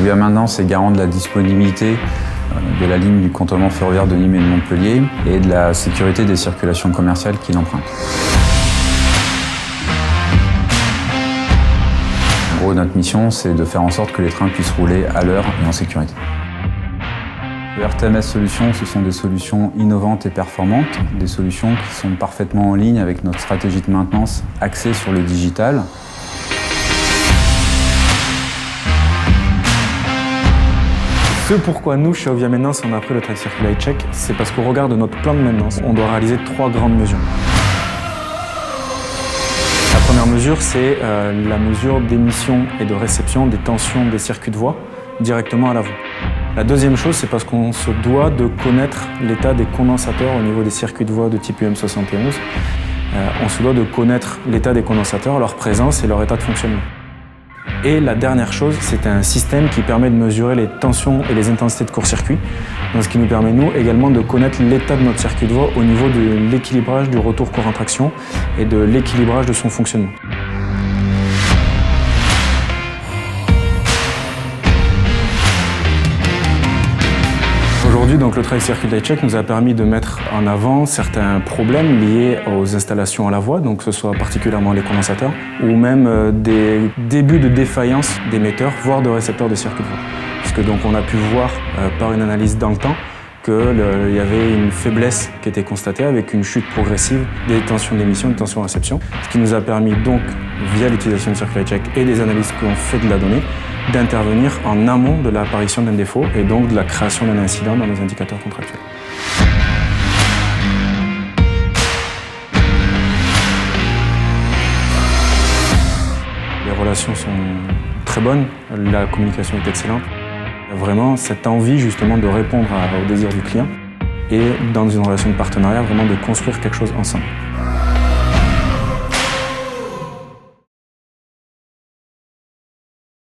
Via Maintenance est garant de la disponibilité de la ligne du contournement ferroviaire de Nîmes et de Montpellier et de la sécurité des circulations commerciales qui l'empruntent. En gros, notre mission, c'est de faire en sorte que les trains puissent rouler à l'heure et en sécurité. Le RTMS Solutions, ce sont des solutions innovantes et performantes, des solutions qui sont parfaitement en ligne avec notre stratégie de maintenance axée sur le digital. Ce pourquoi nous, chez Via Maintenance, on a pris le Track Circular Check, c'est parce qu'au regard de notre plan de maintenance, on doit réaliser 3 grandes mesures. La première mesure, c'est la mesure d'émission et de réception des tensions des circuits de voie directement à la voie. La deuxième chose, c'est parce qu'on se doit de connaître l'état des condensateurs au niveau des circuits de voie de type UM71. On se doit de connaître l'état des condensateurs, leur présence et leur état de fonctionnement. Et la dernière chose, c'est un système qui permet de mesurer les tensions et les intensités de court-circuit, donc ce qui nous permet, nous, également de connaître l'état de notre circuit de voie au niveau de l'équilibrage du retour courant traction et de l'équilibrage de son fonctionnement. Aujourd'hui, donc, le Track Circular Check nous a permis de mettre en avant certains problèmes liés aux installations à la voie, donc que ce soit particulièrement les condensateurs, ou même des débuts de défaillance d'émetteurs, voire de récepteurs de circuits de voie. Puisque donc on a pu voir par une analyse dans le temps qu'il y avait une faiblesse qui était constatée avec une chute progressive des tensions d'émission et de tensions de réception, ce qui nous a permis donc, via l'utilisation du Circular Check et des analyses qu'on fait de la donnée, d'intervenir en amont de l'apparition d'un défaut et donc de la création d'un incident dans nos indicateurs contractuels. Les relations sont très bonnes, la communication est excellente. Il y a vraiment cette envie justement de répondre aux désirs du client et dans une relation de partenariat, vraiment de construire quelque chose ensemble.